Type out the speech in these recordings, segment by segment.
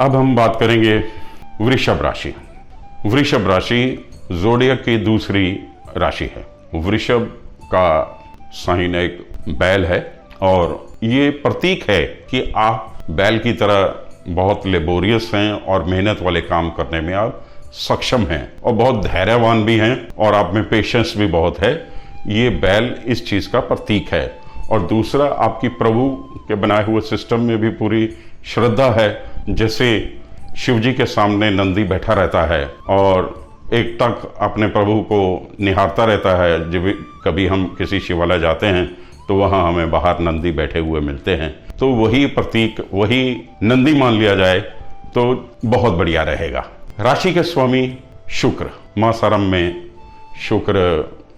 अब हम बात करेंगे वृषभ राशि। वृषभ राशि ज़ोडिएक की दूसरी राशि है। वृषभ का साइन एक बैल है और ये प्रतीक है कि आप बैल की तरह बहुत लेबोरियस हैं और मेहनत वाले काम करने में आप सक्षम हैं और बहुत धैर्यवान भी हैं और आप में पेशेंस भी बहुत है। ये बैल इस चीज़ का प्रतीक है। और दूसरा, आपकी प्रभु के बनाए हुए सिस्टम में भी पूरी श्रद्धा है। जैसे शिव जी के सामने नंदी बैठा रहता है और एक टक अपने प्रभु को निहारता रहता है। जब कभी हम किसी शिवालय जाते हैं तो वहाँ हमें बाहर नंदी बैठे हुए मिलते हैं, तो वही प्रतीक, वही नंदी मान लिया जाए तो बहुत बढ़िया रहेगा। राशि के स्वामी शुक्र, मासारम में शुक्र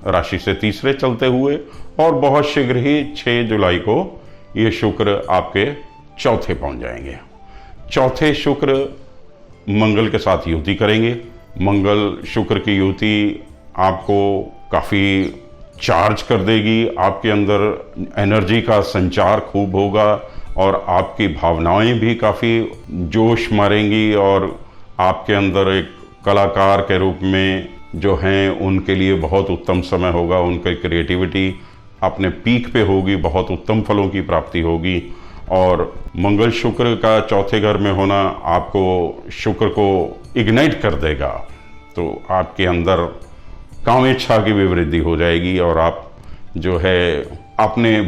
राशि से तीसरे चलते हुए और बहुत शीघ्र ही 6 जुलाई को ये शुक्र आपके चौथे पहुंच जाएंगे। चौथे शुक्र मंगल के साथ युति करेंगे। मंगल शुक्र की युति आपको काफ़ी चार्ज कर देगी, आपके अंदर एनर्जी का संचार खूब होगा और आपकी भावनाएं भी काफ़ी जोश मारेंगी और आपके अंदर एक कलाकार के रूप में जो हैं उनके लिए बहुत उत्तम समय होगा। उनकी क्रिएटिविटी अपने पीक पे होगी, बहुत उत्तम फलों की प्राप्ति होगी। और मंगल शुक्र का चौथे घर में होना आपको शुक्र को इग्नाइट कर देगा, तो आपके अंदर कामेच्छा की भी वृद्धि हो जाएगी और आप जो है अपने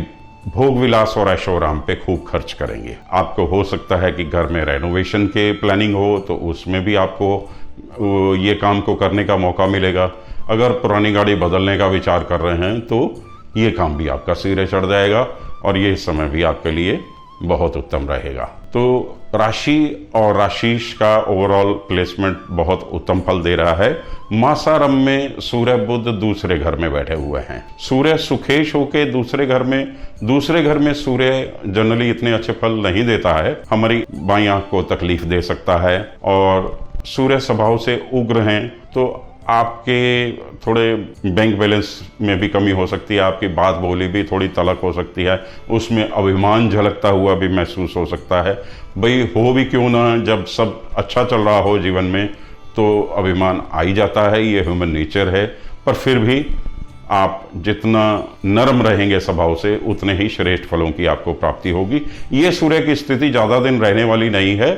भोग विलास और ऐशोआराम पे खूब खर्च करेंगे। आपको हो सकता है कि घर में रेनोवेशन के प्लानिंग हो तो उसमें भी आपको ये काम को करने का मौका मिलेगा। अगर पुरानी गाड़ी बदलने का विचार कर रहे हैं तो ये काम भी आपका सिरे चढ़ जाएगा और ये समय भी आपके लिए बहुत उत्तम रहेगा। तो राशि और राशिश का ओवरऑल प्लेसमेंट बहुत उत्तम फल दे रहा है। मासारम में सूर्य बुध दूसरे घर में बैठे हुए हैं। सूर्य सुखेश होके दूसरे घर में सूर्य जनरली इतने अच्छे फल नहीं देता है, हमारी बाईं आंख को तकलीफ दे सकता है और सूर्य स्वभाव से उग्र हैं, तो आपके थोड़े बैंक बैलेंस में भी कमी हो सकती है, आपकी बात बोली भी थोड़ी तलक हो सकती है, उसमें अभिमान झलकता हुआ भी महसूस हो सकता है। भाई हो भी क्यों ना, जब सब अच्छा चल रहा हो जीवन में तो अभिमान आ ही जाता है, ये ह्यूमन नेचर है। पर फिर भी आप जितना नरम रहेंगे स्वभाव से उतने ही श्रेष्ठ फलों की आपको प्राप्ति होगी। ये सूर्य की स्थिति ज़्यादा दिन रहने वाली नहीं है।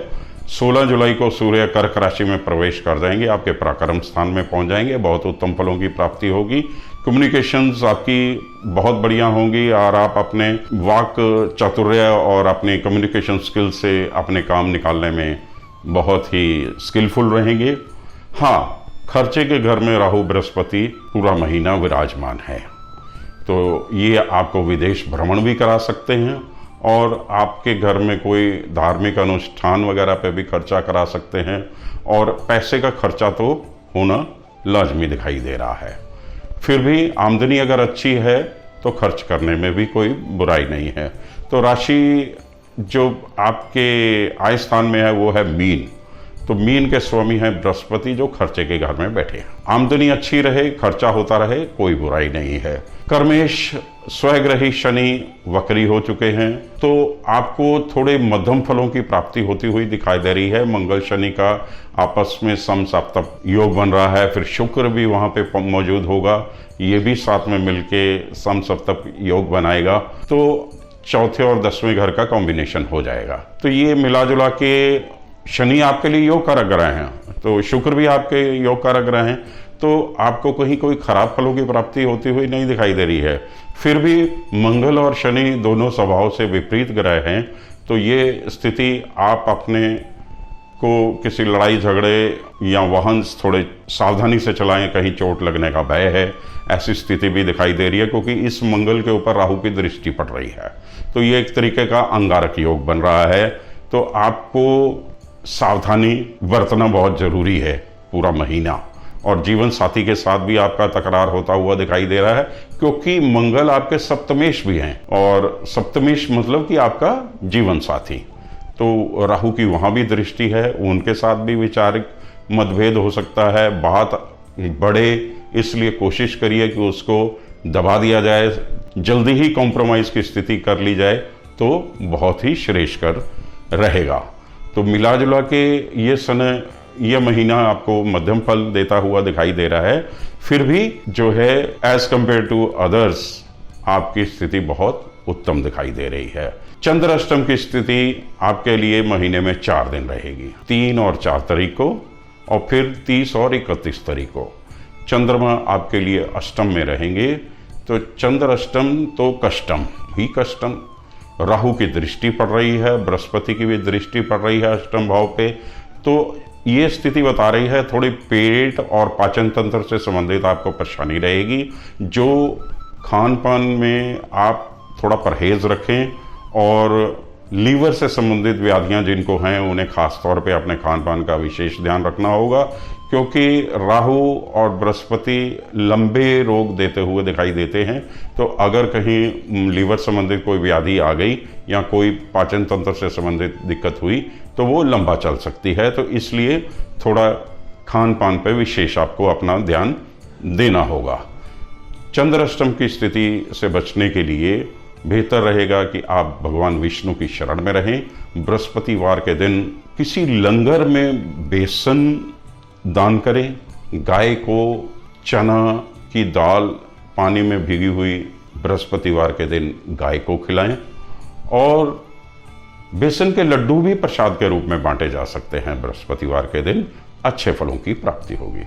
16 जुलाई को सूर्य कर्क राशि में प्रवेश कर जाएंगे, आपके पराक्रम स्थान में पहुंच जाएंगे, बहुत उत्तम फलों की प्राप्ति होगी। कम्युनिकेशंस आपकी बहुत बढ़िया होंगी और आप अपने वाक चातुर्य और अपने कम्युनिकेशन स्किल से अपने काम निकालने में बहुत ही स्किलफुल रहेंगे। हाँ, खर्चे के घर में राहु बृहस्पति पूरा महीना विराजमान है, तो ये आपको विदेश भ्रमण भी करा सकते हैं और आपके घर में कोई धार्मिक अनुष्ठान वगैरह पे भी खर्चा करा सकते हैं और पैसे का खर्चा तो होना लाजमी दिखाई दे रहा है। फिर भी आमदनी अगर अच्छी है तो खर्च करने में भी कोई बुराई नहीं है। तो राशि जो आपके आय स्थान में है वो है मीन, तो मीन के स्वामी हैं बृहस्पति जो खर्चे के घर में बैठे हैं। आमदनी अच्छी रहे, खर्चा होता रहे, कोई बुराई नहीं है। कर्मेश स्वग्रही शनि वक्री हो चुके हैं, तो आपको थोड़े मध्यम फलों की प्राप्ति होती हुई दिखाई दे रही है। मंगल शनि का आपस में समसप्तम योग बन रहा है, फिर शुक्र भी वहाँ पे मौजूद होगा, ये भी साथ में मिलके समसप्तम योग बनाएगा, तो चौथे और 10वें घर का कॉम्बिनेशन हो जाएगा। तो ये मिला जुला के शनि आपके लिए योग कारक ग्रह हैं, तो शुक्र भी आपके योग कारक ग्रह हैं, तो आपको कहीं कोई खराब फलों की प्राप्ति होती हुई नहीं दिखाई दे रही है। फिर भी मंगल और शनि दोनों स्वभाव से विपरीत ग्रह हैं, तो ये स्थिति आप अपने को किसी लड़ाई झगड़े या वाहन थोड़े सावधानी से चलाएं, कहीं चोट लगने का भय है, ऐसी स्थिति भी दिखाई दे रही है क्योंकि इस मंगल के ऊपर राहु की दृष्टि पड़ रही है। तो ये एक तरीके का अंगारक योग बन रहा है, तो आपको सावधानी बरतना बहुत जरूरी है पूरा महीना। और जीवन साथी के साथ भी आपका तकरार होता हुआ दिखाई दे रहा है क्योंकि मंगल आपके सप्तमेश भी हैं, और सप्तमेश मतलब कि आपका जीवन साथी, तो राहु की वहाँ भी दृष्टि है, उनके साथ भी विचारिक मतभेद हो सकता है, बात बढ़े, इसलिए कोशिश करिए कि उसको दबा दिया जाए, जल्दी ही कॉम्प्रोमाइज़ की स्थिति कर ली जाए तो बहुत ही श्रेयस्कर रहेगा। तो मिला जुला के ये महीना आपको मध्यम फल देता हुआ दिखाई दे रहा है। फिर भी जो है एज कंपेयर टू अदर्स आपकी स्थिति बहुत उत्तम दिखाई दे रही है। चंद्र अष्टम की स्थिति आपके लिए महीने में 4 दिन रहेगी, 3 और 4 तारीख को, और फिर 30 और 31 तारीख को चंद्रमा आपके लिए अष्टम में रहेंगे। तो चंद्र अष्टम तो कष्टम ही कष्टम। राहु की दृष्टि पड़ रही है, बृहस्पति की भी दृष्टि पड़ रही है अष्टम भाव पे। तो ये स्थिति बता रही है थोड़ी पेट और पाचन तंत्र से संबंधित आपको परेशानी रहेगी। जो खान पान में आप थोड़ा परहेज रखें, और लीवर से संबंधित व्याधियां जिनको हैं उन्हें खास तौर पे अपने खान पान का विशेष ध्यान रखना होगा, क्योंकि राहु और बृहस्पति लंबे रोग देते हुए दिखाई देते हैं। तो अगर कहीं लीवर संबंधित कोई व्याधि आ गई या कोई पाचन तंत्र से संबंधित दिक्कत हुई तो वो लंबा चल सकती है। तो इसलिए थोड़ा खान पान पे विशेष आपको अपना ध्यान देना होगा। चंद्र अष्टम की स्थिति से बचने के लिए बेहतर रहेगा कि आप भगवान विष्णु की शरण में रहें। बृहस्पतिवार के दिन किसी लंगर में बेसन दान करें। गाय को चना की दाल पानी में भीगी हुई बृहस्पतिवार के दिन गाय को खिलाएं। और बेसन के लड्डू भी प्रसाद के रूप में बांटे जा सकते हैं बृहस्पतिवार के दिन। अच्छे फलों की प्राप्ति होगी।